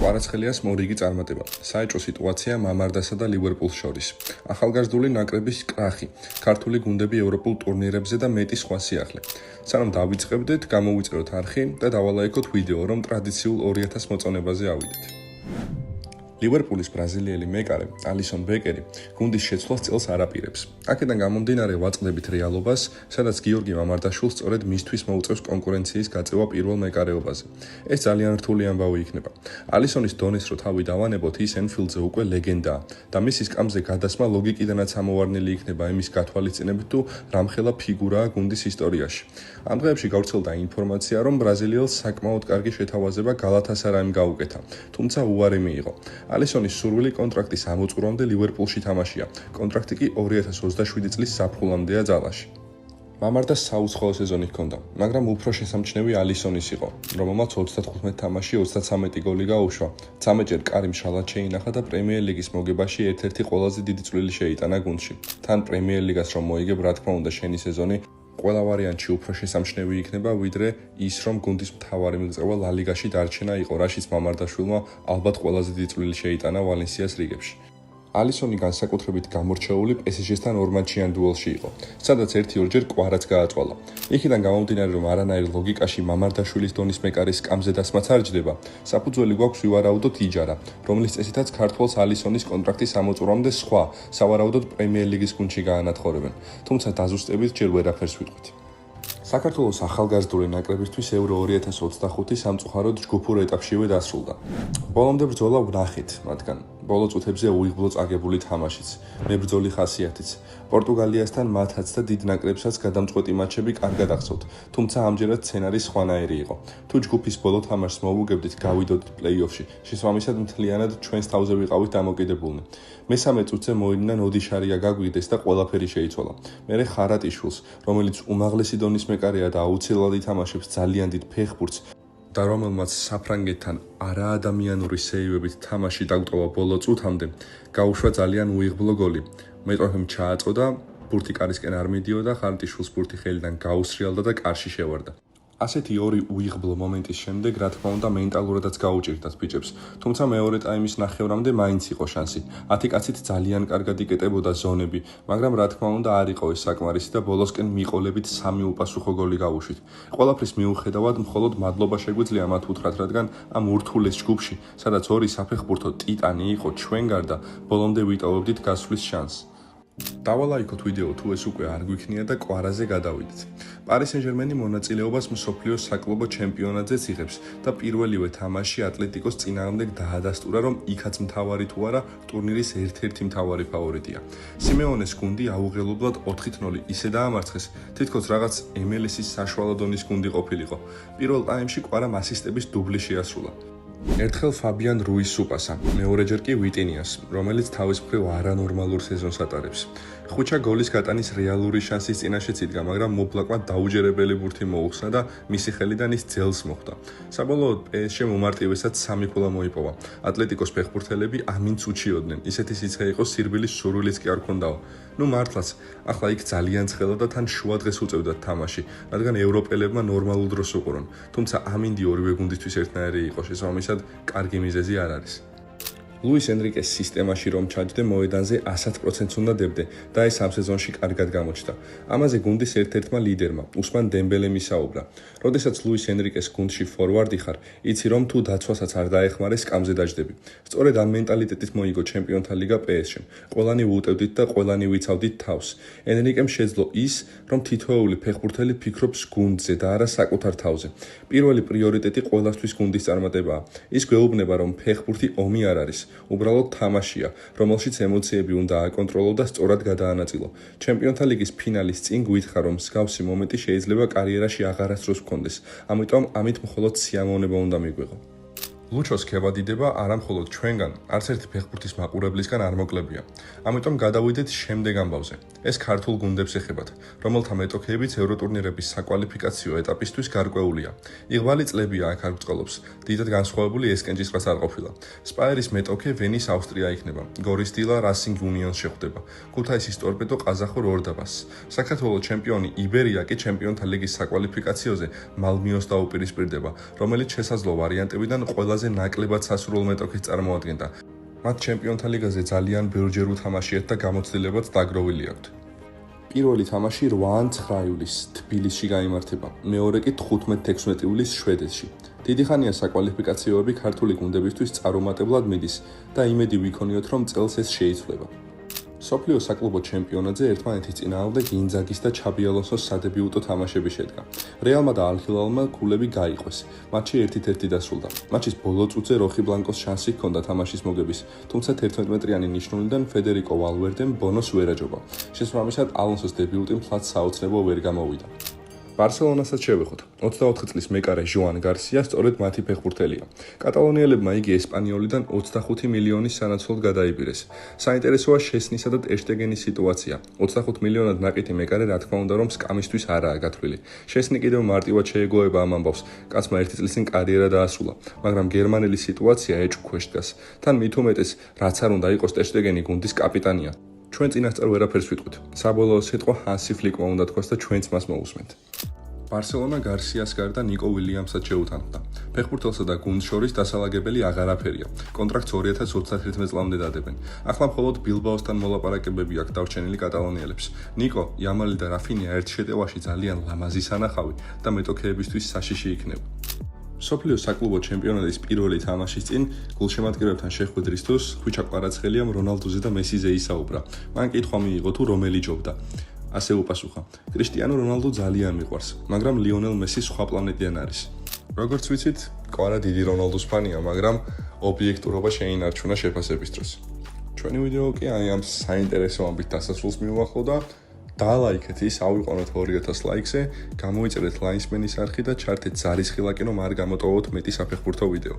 კვარაცხელიას მორიგი წარმატება. საეჭვო სიტუაცია მამარდასა და ლივერპულს შორის. ახალგაზრდული ნაკრების კრახი. ქართული გუნდები ევროპულ ტურნირებზე და მეტი სხვა სიახლე. სანამ დავიწყებდეთ, გამოვიწეროთ არხი და დავალაიქოთ ვიდეო, რომ ტრადიციულ 2000 მოწონებაზე ავიდეთ. ლივერპულის ბრაზილიელი მეკარე ალისონ ბეკერი გუნდის შეცვლას წელს არ აპირებს. აქედან გამომდინარე ვაწყდებით რეალობას, სადაც გიორგი მამარდაშვილს სწორედ მისთვის მოუწევს კონკურენციის გაწევა პირველ მეკარეობაზე. ეს ძალიან რთული ამბავი იქნება. ალისონის დონეს რო თავი დავანებოთ, ის ენფილდზე უკვე ლეგენდაა და მისი სკამზე გადასმა ლოგიკიდანაც ამოვარნილი იქნება იმის გათვალისწინებით თუ რამხელა ფიგურაა გუნდის ისტორიაში. ამ დღეებში გავრცელდა ინფორმაცია, რომ ბრაზილიელს საკმაოდ კარგი შეთავაზება გალათასარაიმ გაუკეთა, თუმცა უარი მიიღო. ალისონის სურვილი კონტრაქტის ამოწურვამდე ლივერპულში თამაშია. კონტრაქტი კი 2027 წლის ზაფხულამდეა ძალაში. მამარდას საუცხოო სეზონი ჰქონდა, მაგრამ უფრო შესამჩნევი ალისონის იყო, რომელმაც 35 თამაში 33 გოლი გაუშვა. 13ჯერ კარიმ შალად შეინახა და პრემიერ ლიგის მოგებაში ერთ-ერთი ყველაზე დიდი წვლილი შეიტანა გუნდში. თან პრემიერ ლიგას რომ მოიგებ, რა თქმა უნდა, შენი სეზონი ყველა ვარიანტში უფრო შესამჩნევი იქნება, ვიდრე ის, რომ გუნდის მთავარი მიღწევა ლა ლიგაში დარჩენა იყო, რაშიც მამარდაშვილმა ალბათ ყველაზე დიდი წვლილი შეიტანა ვალენსიას რიგებში. ალისონი განსაკუთრებით გამორჩეული PSG-სთან ორმაჩიან დუელში იყო, სადაც 1-2ჯერ კვარაც გააწვალა. იქიდან გამომდინარე, რომ არანაირ ლოგიკაში მამარდაშვილის დონის მეკარის სკამზე დასმაც არ ჯდება, საფუძველი გვაქვს ვივარაუდოთ იჯარა, რომლის წესითაც ქართველს ალისონის კონტრაქტის ამოწურვამდე სხვა, სავარაუდოდ პრემიერ ლიგის გუნდში გაანათხოვებენ, თუმცა დაზუსტებით ჯერ ვერაფერს ვიტყვით. საქართველოს ახალგაზრდული ნაკრებისთვის ევრო 2025 სამწუხაროდ ჯგუფურ ეტაპშივე დასრულდა. ბოლომდე ბრძოლა ვნახეთ მათგან. ბოლო წუთებზე უიღბლო წაგებული თამაშიც, მებრძოლი ხასიათიც. პორტუგალიასთან მათაც და დიდ ნაკრებსაც გადამწყვეტი მატჩები კარგად ახსოვთ, თუმცა ამჯერად სცენარი სხვანაირი იყო. თუ ჯგუფის ბოლო თამაშს მოვუგებდით, გავიდოდით პლეი-ოფში, შესაბამისად მთლიანად ჩვენს თავზე ვიყავით დამოკიდებულნი. მესამე წუთზე მოიდინა ნოდიშარია გაგვიგდეს და ყველაფერი შეიცვალა. მერე ხარატიშვილს, რომელიც უმაღლესი დონის მეკარეა და აუცილებლად ითამაშებს ძალიან დიდ ფეხბურთს და რომელმაც საფრანგეთთან არაადამიანური სეივებით თამაში დაგტოვა ბოლო წუთამდე, გაუშვა ძალიან უიღბლო გოლი. მეტოქემ ჩააწოდა, ბურთი კარისკენ არ მიდიოდა, ხარატიშვილს ბურთი ხელიდან გაუსრიალდა და კარში შევარდა. ასეთი ორი უიღბლო მომენტის შემდეგ, რა თქმა უნდა, მენტალურადაც გაუჭირდათ ბიჭებს, თუმცა მეორე ტაიმის ნახევრამდე მაინც იყო შანსი. 10 კაცით ძალიან კარგად იკეტებოდა ზონები, მაგრამ რა თქმა უნდა არ იყო ეს საკმარისი და ბოლოსკენ მიყოლებით 3 უპასუხო გოლი გავუშვით. ყველაფრის მიუხედავად, მხოლოდ მადლობა შეგვიძლია მათ უთხრათ, რადგან ამ ურთულეს ჯგუფში, სადაც ორი საფეხბურთო ტიტანი იყო ჩვენ გარდა, ბოლომდე ვიტოვებდით გასვლის შანსს. დავალაიქოთ ვიდეო თუ ეს უკვე არ გვიქნია და კვარაზე გადავიდეთ. პარი სენ-ჟერმენი მონაწილეობას მსოფლიოს საკლუბო ჩემპიონატზეც იღებს და პირველივე თამაში ატლეტიკოს წინააღმდეგ დაადასტურა, რომ იქაც მთავარი თუ არა ტურნირის ერთ-ერთი მთავარი ფავორიტია. სიმეონეს გუნდი აუღელებლად 4-0 ისე დაამარცხეს, თითქოს რაღაც MLS-ის საშუალო დონის გუნდი ყოფილიყო. პირველ ტაიმში კვარამ ასისტების დუბლი შეასრულა. ერთხელ ფაბიან რუის უპასა, მეორეჯერ კი ვიტინიას, რომელიც თავის მხრივ არანორმალურ სეზონს ატარებს. ხუჩა გოლის გატანის რეალური შანსის წინაშეც იდგა, მაგრამ მობლაკმა დაუჯერებელი ბურთი მოუხსნა და მისი ხელიდან ის ძელს მოხვდა. საბოლოოდ PSG მომარტივესაც 3 ქულა მოიპოვა. ატლეტიკოს ფეხბურთელები ამინც უჩიოდნენ, ისეთი სიცხე იყო, სირბილის სურვილიც კი არ ქონდაო. ნუ მართლაც, ახლა იქ ძალიან ცხელა და თან შუა დღეს უწევდათ თამაში, რადგან ევროპელებმა ნორმალურ დროს უყურონ, თუმცა ამინდი ორივე გუნდისთვის ერთნაირი იყო, შესაბამისად კარგი მიზეზი არ არის. ლუის ენრიკეს სისტემაში რომ ჩაჯდე მოედანზე 100%-ს უნდა დებდე და ეს ამ სეზონში კარგად გამოჩნდა. ამაზე გუნდის ერთ-ერთმა ლიდერმა, უსმან დემბელემ ისაუბრა. როდესაც ლუის ენრიკეს გუნდში ფორვარდი ხარ, იცი რომ თუ დაცვასაც არ დაეხმარე, სკამზე დაჯდები. სწორედ ამ მენტალიტეტით მოიგო ჩემპიონთა ლიგა PSG-მ. ყველანი ვუტევდით და ყველანი ვიცავდით თავს. ენრიკემ შეძლო ის, რომ თითოეული ფეხბურთელი ფიქრობს გუნდზე და არა საკუთარ თავზე. პირველი პრიორიტეტი ყველასთვის გუნდის წარმატებაა. ის გვეუბნება, რომ ფეხბურთი ომი არ არის. უბრალოდ თამაშია, რომელშიც ემოციები უნდა აკონტროლო და სწორად გადაანაწილო. ჩემპიონთა ლიგის ფინალის წინ გვითხრა, რომ მსგავსი მომენტი შეიძლება კარიერაში აღარასდროს გქონდეს, ამიტომ ამით მხოლოდ სიამოვნება უნდა მიგვიღო. ლუჩოს ქევადიდება არა მხოლოდ ჩვენგან, არც ერთი ფეხბურთის მაყურებლისგან არ მოკლებია. ამიტომ გადავიდეთ შემდეგ ამბავზე. ეს ქართულ გუნდებს ეხებათ, რომელთა მეტოქეებიც ევროტურნირების საკვალიფიკაციო ეტაპისთვის გარკვეულია. იღბალი წლებია აქ არ გვწყალობს, დიდად განსხვავებული ესკენჯისყრას არ ყოფილა. სპაერის მეტოქე ვენის აუსტრია იქნება, გორის დილა რასინგ უნიონს შეხვდება, ქუთაისის ტორპედო ყაზახურ ორდაბასს. საქართველოს ჩემპიონი იბერია კი ჩემპიონთა ლიგის საკვალიფიკაციოზე მალმიოს დაუპირისპირდება, რომელიც შესაძლო ვარიანტებიდან ყველაზე ლიგაზე ნაკლებად სასურველ მეტოქის წარმოადგენდა. მათ ჩემპიონთა ლიგაზე ძალიან ბევრჯერ უთამაშიათ და გამოცდილებაც დაგროვილი აქვთ. პირველი თამაში 8-9 ივლისს თბილისში გაიმართება, მეორე კი 15-16 ივლისს შვედეთში. დიდი ხანია საკვალიფიკაციოები ქართული გუნდებისთვის წარუმატებლად მიდის და იმედი ვიქონიოთ, რომ წელს ეს შეიცვლება. მსოფლიო საკლუბო ჩემპიონატზე ერთმანეთის წინააღმდეგ ინძაგის და ჩაბი ალონსოს სადებიუტო თამაშები შედგა. რეალმა და ალ-ჰილალმა ქულები გაიყვეს. მატჩი 1-1 დასრულდა. მატჩის ბოლო წუთზე როხი ბლანკოს შანსი ჰქონდა თამაშის მოგების, თუმცა 11 მეტრიანი ნიშნულიდან ფედერიკო ვალვერდემ ბონოს ვერ აჯობა. შესაბამისად, ალონსოს დებიუტი მთლად საოცნებო ვერ გამოვიდა. ბარსელონასაც შევეხოთ. 24 წლის მეკარე ჟოან გარსია სწორედ მათი ფეხბურთელია. კატალონიელებმა იგი ესპანიოლიდან 25 მილიონის სანაცვლოდ გადაიბირეს. საინტერესოა შესნისა და ტერ შტეგენის სიტუაცია. 25 მილიონად ნაკეთი მეკარე რა თქმა უნდა რომ სკამისთვის არაა გათვლილი. შესნი კიდევ მარტივად შეეგოება ამ ამბავს. კაცმა 1 წლის წინ კარიერა დაასრულა, მაგრამ გერმანელის სიტუაცია ეჭვქვეშ დგას. თან მით უმეტეს, რაც არ უნდა იყოს ტერ შტეგენი გუნდის კაპიტანია. ჩვენ წინასწარ ვერაფერს ვიტყვით. საბოლოო სიტყვა ჰანსი ფლიკმა უნდა თქვას და ჩვენც მას მოусმენთ. ბარსელონა გარსიას გარდა ნიკო ვილიამსაც შეუთანხმდა. ფეხბურთელსა და გუნდს შორის დასალაგებელი აღარაფერია. კონტრაქტს 2031 წლამდე დადებენ. ახლა მხოლოდ ბილბაოსთან მოლაპარაკებები აქვს დარჩენილი კატალონიელებს. ნიკო, იამალი და რაფინია ერთ შეტევაში ძალიან ლამაზი სანახავი და მეტოქეებისთვის საშიში იქნება. მსოფლიო საკლუბო ჩემპიონატის პირველი თამაშის წინ გულშემატკივრებთან შეხვედრის დროს ხვიჩა კვარაცხელიამ რონალდოზე და მესიზე ისაუბრა. მან კითხვა მიიღო თუ რომელი ჯობდა. ასე უპასუხა: კრისტიანო რონალდო ძალიან მიყვარს, მაგრამ ლიონელ მესი სხვა პლანეტიდან არის. როგორც ვიცით, კვარა დიდი რონალდოს ფანია, მაგრამ ობიექტურობა შეინარჩუნა შეფასების დროს. ჩვენი ვიდეო კი ამ საინტერესო ამბით დასასრულს მიუახლოვ და დალაიქეთ ის, ავიყვანოთ 2000 ლაიქზე, გამოიწერეთ ლაინსმენის არხი და ჩართეთ ზარისხილაკი, რომ არ გამოტოვოთ მეტი საფეხბურთო ვიდეო.